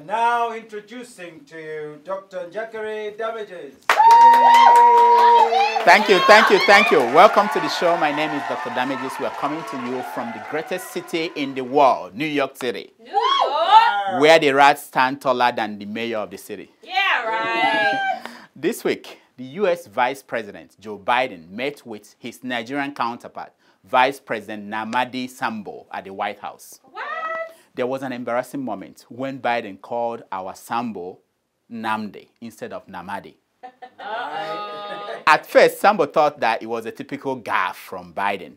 And now introducing to you Dr. Njakịrị Damages. Thank you. Welcome to the show. My name is Dr. Damages. We are coming to you from the greatest city in the world, New York City. New York? Where the rats stand taller than the mayor of the city. Yeah, right. This week, the U.S. Vice President, Joe Biden, met with his Nigerian counterpart, Vice President Nnamdi Sambo, at the White House. What? There was an embarrassing moment when Biden called our Sambo Nnamdi instead of Nnamdi. At first, Sambo thought that it was a typical gaffe from Biden,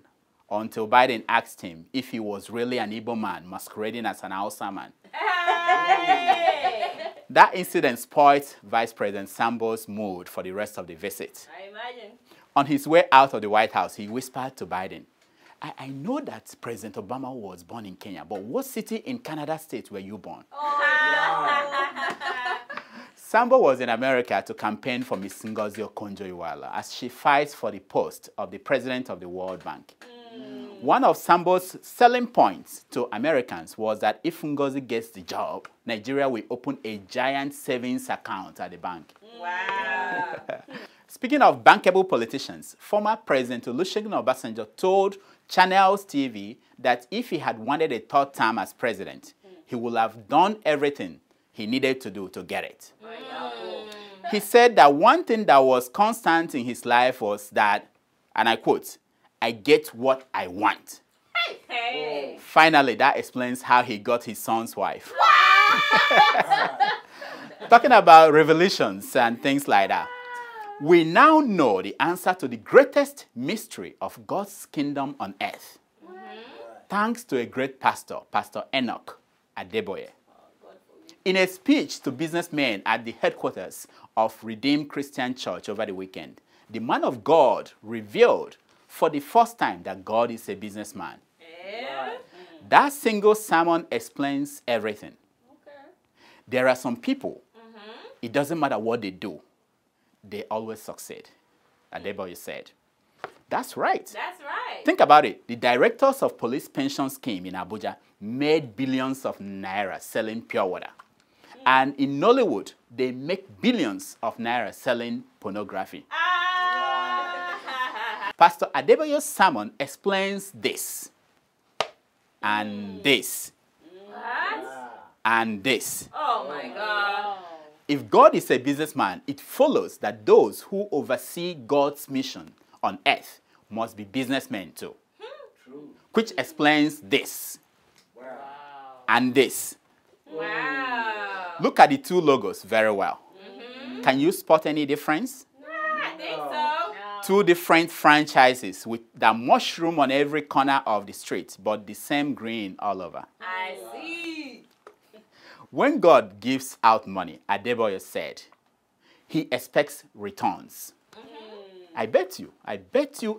until Biden asked him if he was really an Igbo man masquerading as an Hausa man. Hey. That incident spoiled Vice President Sambo's mood for the rest of the visit. I imagine. On his way out of the White House, he whispered to Biden, I know that President Obama was born in Kenya, but what city in Canada state were you born? Oh, Sambo was in America to campaign for Ms. Ngozi Okonjo-Iweala as she fights for the post of the president of the World Bank. One of Sambo's selling points to Americans was that if Ngozi gets the job, Nigeria will open a giant savings account at the bank. wow. Speaking of bankable politicians, former President Olusegun Obasanjo told Channels TV that if he had wanted a third term as president, he would have done everything he needed to do to get it. He said that one thing that was constant in his life was that, and I quote, I get what I want. Hey. Finally, that explains how he got his son's wife. Wow. Talking about revelations and things like that. We now know the answer to the greatest mystery of God's kingdom on earth. Thanks to a great pastor, Pastor Enoch Adeboye. In a speech to businessmen at the headquarters of Redeemed Christian Church over the weekend, the man of God revealed for the first time that God is a businessman. Yeah. That single sermon explains everything. Okay. There are some people, it doesn't matter what they do, they always succeed. Adeboye said. That's right. That's right. Think about it. The directors of police pension scheme in Abuja made billions of naira selling pure water. And in Nollywood, they make billions of naira selling pornography. Pastor Adeboye's sermon explains this, and this, What? and this. Oh my God. If God is a businessman, it follows that those who oversee God's mission on earth must be businessmen too. True. Which explains this, Wow. and this. Wow. Look at the two logos very well. Can you spot any difference? I think so. Two different franchises with the mushroom on every corner of the street, but the same green all over. I see. When God gives out money, Adeboye said, he expects returns. I bet you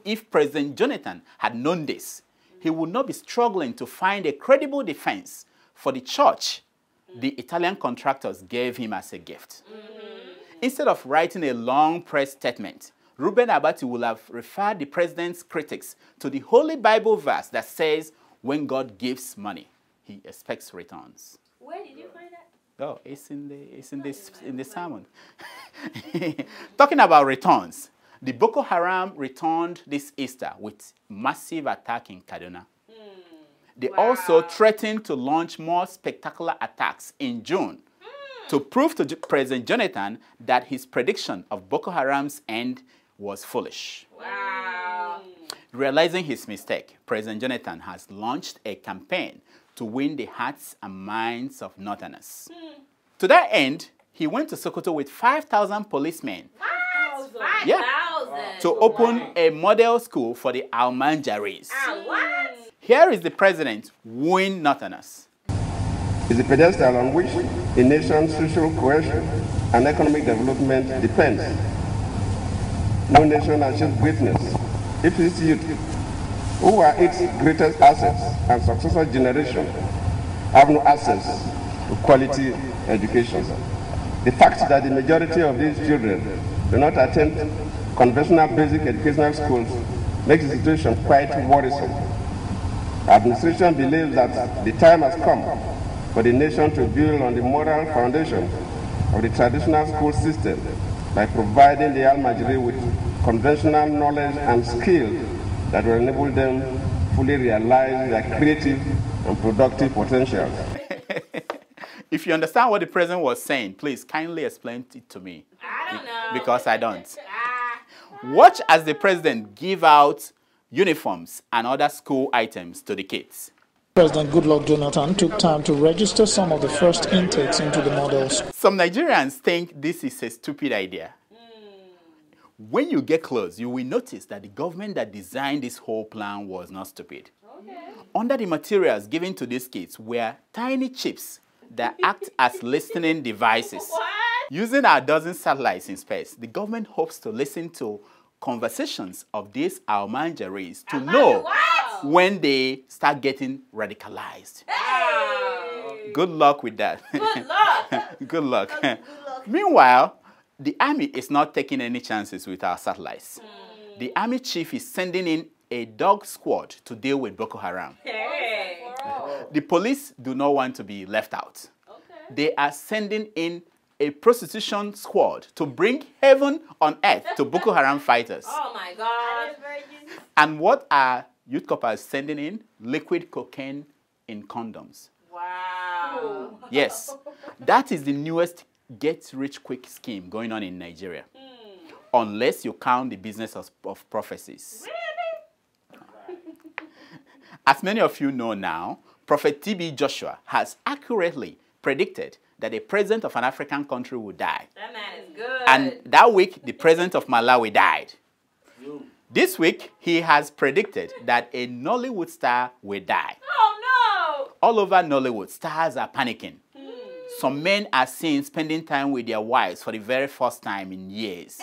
if President Jonathan had known this, he would not be struggling to find a credible defense for the church the Italian contractors gave him as a gift. Instead of writing a long press statement, Reuben Abati would have referred the president's critics to the Holy Bible verse that says, when God gives money, he expects returns. Where did you find that? Oh, it's in the sermon. Talking about returns, the Boko Haram returned this Easter with massive attack in Kaduna. They also threatened to launch more spectacular attacks in June to prove to President Jonathan that his prediction of Boko Haram's end was foolish. Wow. Realizing his mistake, President Jonathan has launched a campaign to win the hearts and minds of Northerners. To that end, he went to Sokoto with 5,000 policemen Yeah. to open a model school for the Almanjaris. What? Here is the president wooing Northerners. Is the pedestal on which a nation's social cohesion and economic development depends. No nation achieves greatness if its youth, who are its greatest assets and successor generation, have no access to quality education. The fact that the majority of these children do not attend conventional basic educational schools makes the situation quite worrisome. Administration believes that the time has come for the nation to build on the moral foundation of the traditional school system by providing the Al-Majiri with conventional knowledge and skill that will enable them fully realize their creative and productive potentials. If you understand what the president was saying, please kindly explain it to me. I don't know. Because I don't. Watch as the president give out uniforms and other school items to the kids. President Goodluck Jonathan took time to register some of the first intakes into the models. Some Nigerians think this is a stupid idea. When you get close, you will notice that the government that designed this whole plan was not stupid. Okay. Under the materials given to these kids were tiny chips that act as listening devices. What? Using our dozen satellites in space, the government hopes to listen to conversations of these Almanjaris to know What? when they start getting radicalized. Hey. Good luck with that. Good luck. Good luck. Meanwhile, the army is not taking any chances with our satellites. The army chief is sending in a dog squad to deal with Boko Haram. Hey. The police do not want to be left out. Okay. They are sending in a prostitution squad to bring heaven on earth to Boko Haram fighters. Oh my God. And what are youth coppers sending in? Liquid cocaine in condoms. Wow. Yes, that is the newest get-rich-quick scheme going on in Nigeria. Unless you count the business of prophecies. As many of you know now, Prophet TB Joshua has accurately predicted that the president of an African country will die. That man is good. And that week, the president of Malawi died. This week, he has predicted that a Nollywood star will die. Oh no. All over Nollywood, stars are panicking. Some men are seen spending time with their wives for the very first time in years.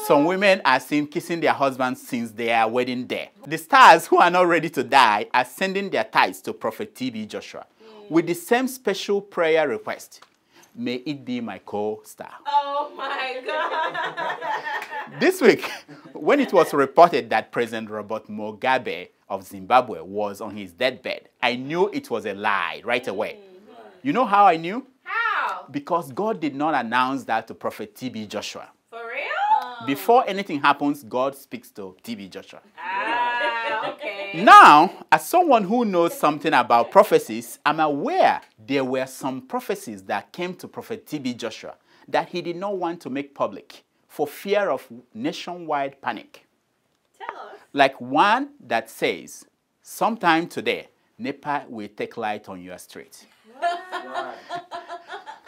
Some women are seen kissing their husbands since their wedding day. The stars who are not ready to die are sending their tithes to Prophet TB Joshua with the same special prayer request. May it be my co-star. Oh my God. This week, when it was reported that President Robert Mugabe of Zimbabwe was on his deathbed, I knew it was a lie right away. You know how I knew? How? Because God did not announce that to Prophet TB Joshua. For real? Before anything happens, God speaks to TB Joshua. Okay. Now, as someone who knows something about prophecies, I'm aware there were some prophecies that came to Prophet TB Joshua that he did not want to make public for fear of nationwide panic. Tell us. Like one that says, sometime today, NEPA will take light on your street.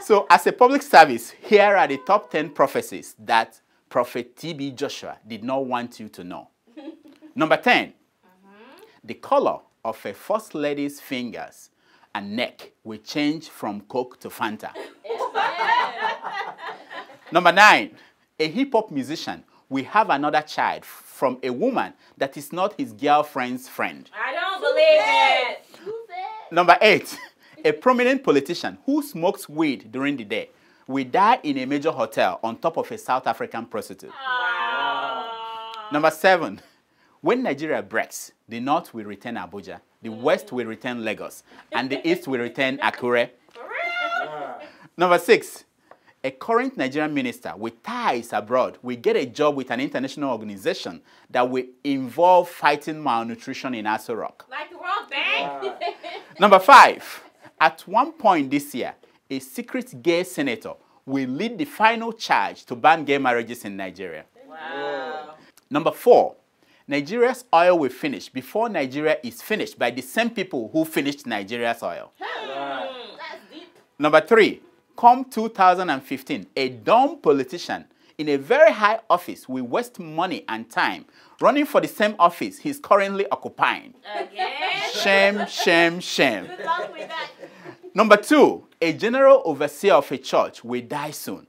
So as a public service, here are the top 10 prophecies that Prophet TB Joshua did not want you to know. Number 10, the color of a first lady's fingers and neck will change from Coke to Fanta. Number 9, a hip-hop musician will have another child from a woman that is not his girlfriend's friend. I don't believe it. Number 8, a prominent politician who smokes weed during the day will die in a major hotel on top of a South African prostitute. Wow. Number 7, when Nigeria breaks, the North will return Abuja, the West will return Lagos, and the East will return Akure. For real? Number 6, a current Nigerian minister with ties abroad will get a job with an international organization that will involve fighting malnutrition in Aso Rock. Like the World Bank? Number 5, at one point this year, a secret gay senator will lead the final charge to ban gay marriages in Nigeria. Wow. Number 4, Nigeria's oil will finish before Nigeria is finished by the same people who finished Nigeria's oil. That's deep. Number 3, come 2015, a dumb politician in a very high office will waste money and time running for the same office he's currently occupying. Again? Shame, shame, shame. Good luck with that. Number 2, a general overseer of a church will die soon.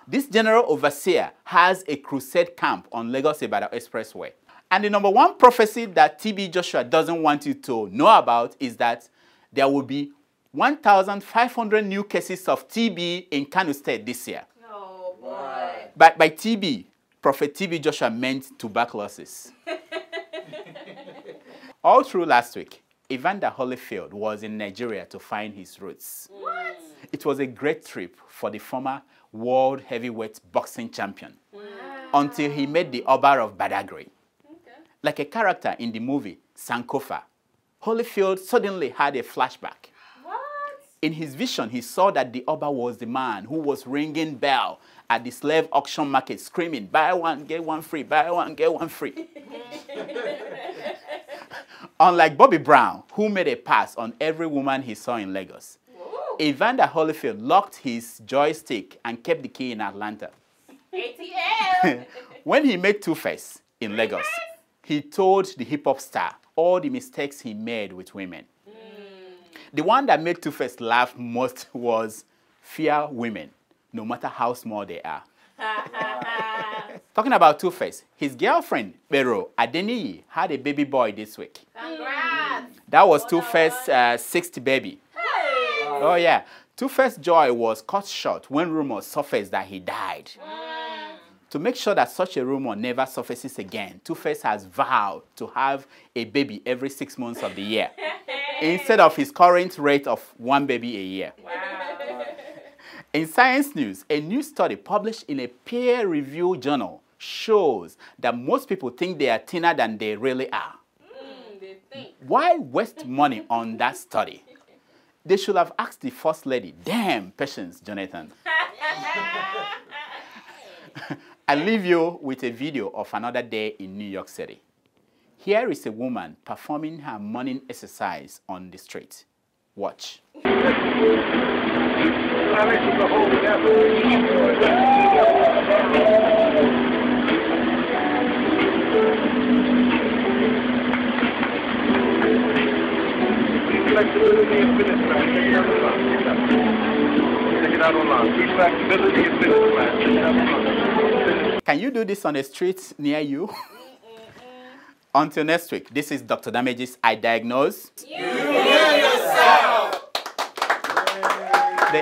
This general overseer has a crusade camp on Lagos-Ibadan Expressway. And the number 1 prophecy that TB Joshua doesn't want you to know about is that there will be 1,500 new cases of TB in Kano State this year. Oh boy. But by TB, Prophet TB Joshua meant tuberculosis. All through last week, Evander Holyfield was in Nigeria to find his roots. What? It was a great trip for the former world heavyweight boxing champion Wow. until he met the Oba of Badagry. Okay. Like a character in the movie Sankofa, Holyfield suddenly had a flashback. What? In his vision, he saw that the Oba was the man who was ringing bell at the slave auction market, screaming, "Buy one, get one free, buy one, get one free." Unlike Bobby Brown, who made a pass on every woman he saw in Lagos, Ooh. Evander Holyfield locked his joystick and kept the key in Atlanta. ATL. When he met Two-Face in Lagos, he told the hip-hop star all the mistakes he made with women. The one that made Two-Face laugh most was fear women, no matter how small they are. Talking about Two-Face, his girlfriend, Bero Adeniyi, had a baby boy this week. Congrats. That was Two-Face's sixth baby. Hey. Oh yeah, Two-Face's joy was cut short when rumors surfaced that he died. To make sure that such a rumor never surfaces again, Two-Face has vowed to have a baby every 6 months of the year, instead of his current rate of 1 baby a year. Wow. In Science News, a new study published in a peer-reviewed journal shows that most people think they are thinner than they really are. They think. Why waste money on that study? They should have asked the First Lady. Damn, Patience Jonathan. I leave you with a video of another day in New York City. Here is a woman performing her morning exercise on the street. Watch. Flexibility and fitness class. Check it out online. Check it out online. Flexibility and fitness class. Check it out online. Can you do this on the streets near you? Until next week, this is Dr. Damage's I Diagnose. You hear yourself. The